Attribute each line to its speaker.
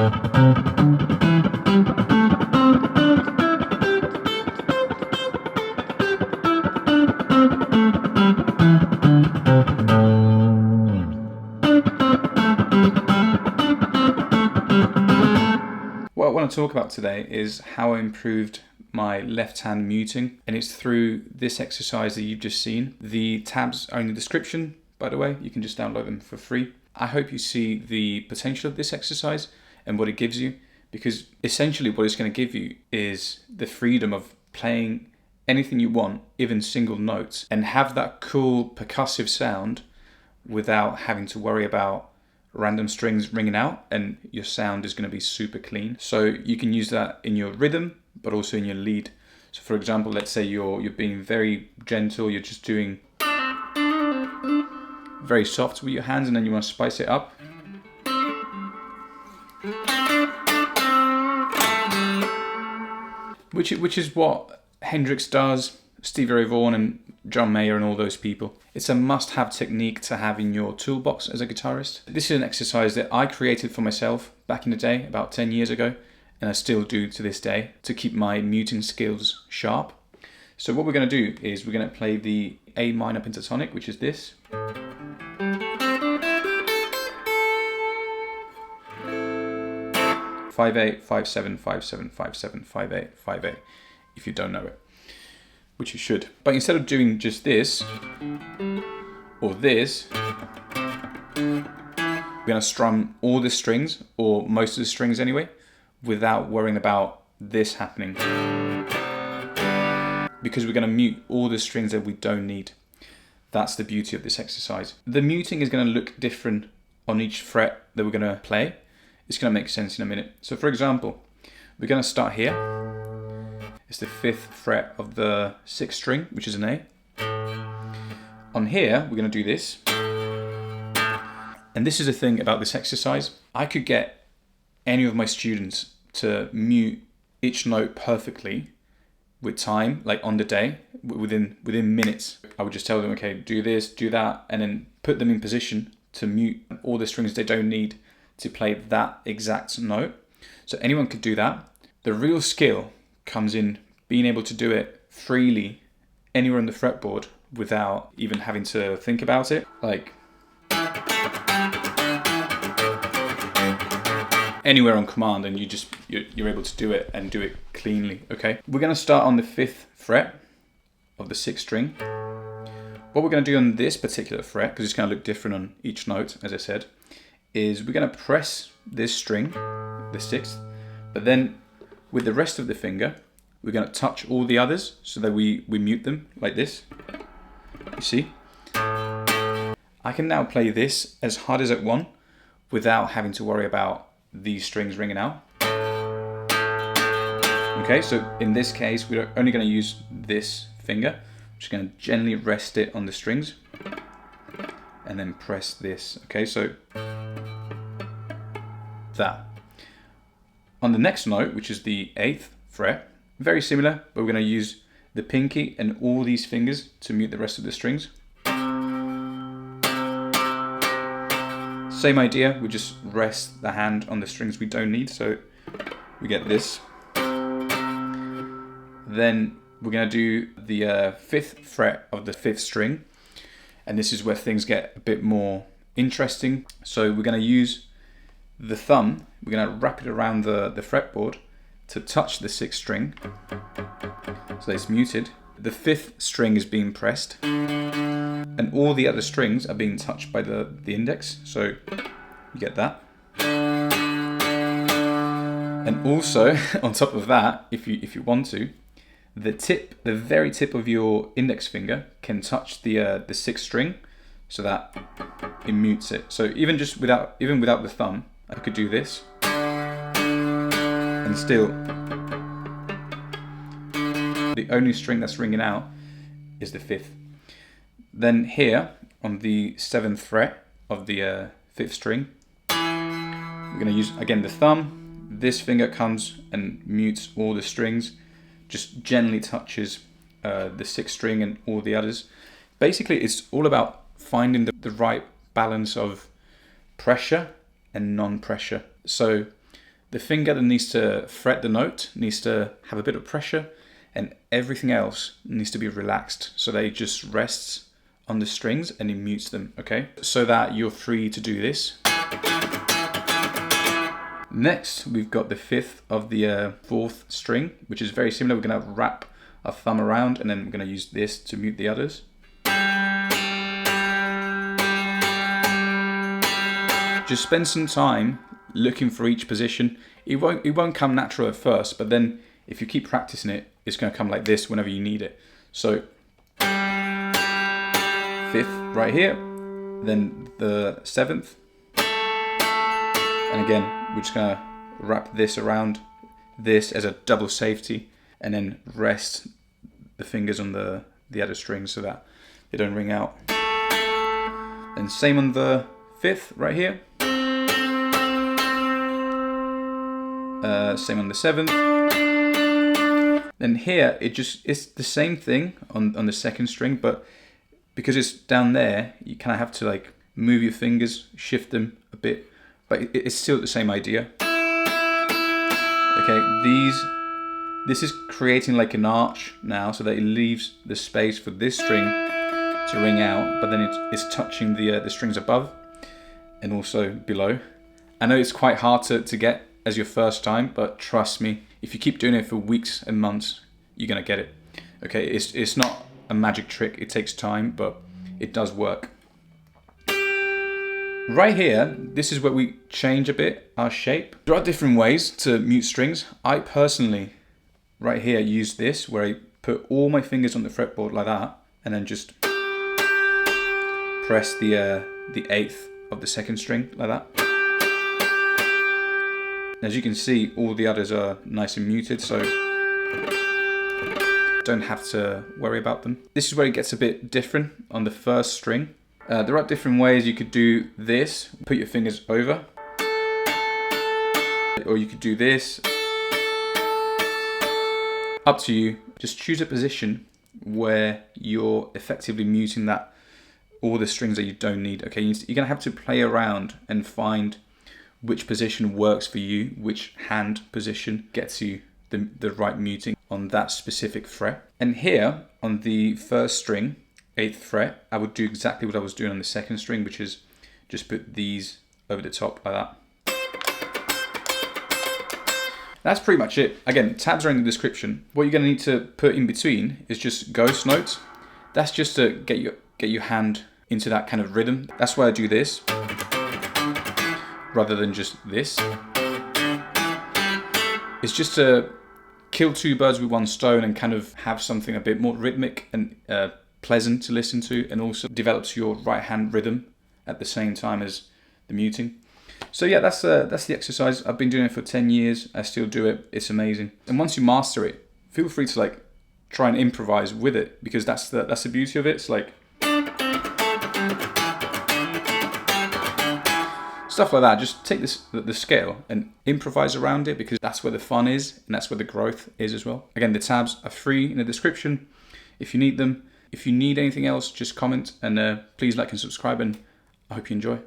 Speaker 1: What I want to talk about today is how I improved my left hand muting, and it's through this exercise that you've just seen. The tabs are in the description, by the way. You can just download them for free. I hope you see the potential of this exercise and what it gives you, because essentially what it's going to give you is the freedom of playing anything you want, even single notes, and have that cool percussive sound without having to worry about random strings ringing out, and your sound is going to be super clean. So you can use that in your rhythm, but also in your lead. So for example, let's say you're being very gentle, you're just doing very soft with your hands, and then you want to spice it up. Which is what Hendrix does, Stevie Ray Vaughan and John Mayer and all those people. It's a must-have technique to have in your toolbox as a guitarist. This is an exercise that I created for myself back in the day, about 10 years ago, and I still do to this day to keep my muting skills sharp. So what we're going to do is we're going to play the A minor pentatonic, which is this. 5/8, 5/7, 5/7, 5/7, 5/8, 5/8, if you don't know it, which you should. But instead of doing just this or this, we're going to strum all the strings, or most of the strings anyway, without worrying about this happening, because we're going to mute all the strings that we don't need. That's the beauty of this exercise. The muting is going to look different on each fret that we're going to play. It's going to make sense in a minute. So for example, we're going to start here. It's the 5th fret of the 6th string, which is an A. On here, we're going to do this. And this is the thing about this exercise. I could get any of my students to mute each note perfectly with time, like on the day, within minutes. I would just tell them, okay, do this, do that, and then put them in position to mute all the strings they don't need to play that exact note. So anyone could do that. The real skill comes in being able to do it freely anywhere on the fretboard without even having to think about it. Like anywhere on command, and you're able to do it and do it cleanly. Okay, we're going to start on the 5th fret of the 6th string. What we're going to do on this particular fret, because it's going to look different on each note, as I said, is we're going to press this string, the 6th, but then with the rest of the finger, we're going to touch all the others so that we mute them like this. You see? I can now play this as hard as I want without having to worry about these strings ringing out. Okay, so in this case, we're only going to use this finger. I'm just going to gently rest it on the strings and then press this. Okay, so that. On the next note, which is the 8th fret, very similar, but we're going to use the pinky and all these fingers to mute the rest of the strings. Same idea, we just rest the hand on the strings we don't need, so we get this. Then we're going to do the 5th fret of the 5th string, and this is where things get a bit more interesting. So we're going to use the thumb, we're going to wrap it around the fretboard to touch the 6th string, so it's muted. The 5th string is being pressed, and all the other strings are being touched by the index, so you get that. And also, on top of that, if you want to, the very tip of your index finger can touch the 6th string, so that it mutes it. So even without the thumb, I could do this, and still, the only string that's ringing out is the 5th. Then here, on the 7th fret of the 5th string, we're going to use, again, the thumb. This finger comes and mutes all the strings, just gently touches the 6th string and all the others. Basically, it's all about finding the right balance of pressure and non-pressure. So The finger that needs to fret the note needs to have a bit of pressure, and everything else needs to be relaxed so that it just rests on the strings and it mutes them, okay? So that you're free to do this. Next, we've got the 5th of the 4th string, which is very similar. We're gonna wrap our thumb around and then we're gonna use this to mute the others. Just spend some time looking for each position. It won't come natural at first, but then if you keep practicing it, it's gonna come like this whenever you need it. So 5th right here, then the 7th, and again, we're just gonna wrap this around this as a double safety, and then rest the fingers on the other strings so that they don't ring out. And same on the 5th right here. Same on the 7th. Then here, it's the same thing on the 2nd string, but because it's down there, you kind of have to like move your fingers, shift them a bit, but it's still the same idea. Okay, this is creating like an arch now, so that it leaves the space for this string to ring out, but then it's touching the strings above and also below. I know it's quite hard to get as your first time, but trust me, if you keep doing it for weeks and months, you're gonna get it. Okay, it's not a magic trick, it takes time, but it does work. Right here, this is where we change a bit our shape. There are different ways to mute strings. I personally, right here, use this, where I put all my fingers on the fretboard like that, and then just press the 8th of the 2nd string like that. As you can see, all the others are nice and muted, so don't have to worry about them. This is where it gets a bit different on the 1st string. There are different ways you could do this. Put your fingers over. Or you could do this. Up to you. Just choose a position where you're effectively muting all the strings that you don't need. Okay, you're gonna have to play around and find which position works for you, which hand position gets you the right muting on that specific fret. And here on the 1st string, 8th fret, I would do exactly what I was doing on the 2nd string, which is just put these over the top like that. That's pretty much it. Again, tabs are in the description. What you're gonna need to put in between is just ghost notes. That's just to get your hand into that kind of rhythm. That's why I do this, rather than just this. It's just to kill 2 birds with 1 stone and kind of have something a bit more rhythmic and pleasant to listen to, and also develops your right hand rhythm at the same time as the muting. So yeah, that's the exercise. I've been doing it for 10 years. I still do it. It's amazing. And once you master it, feel free to like try and improvise with it, because that's the beauty of it. It's like stuff like that. Just take the scale and improvise around it, because that's where the fun is and that's where the growth is as well. Again, the tabs are free in the description if you need them. If you need anything else, just comment, and please like and subscribe, and I hope you enjoy.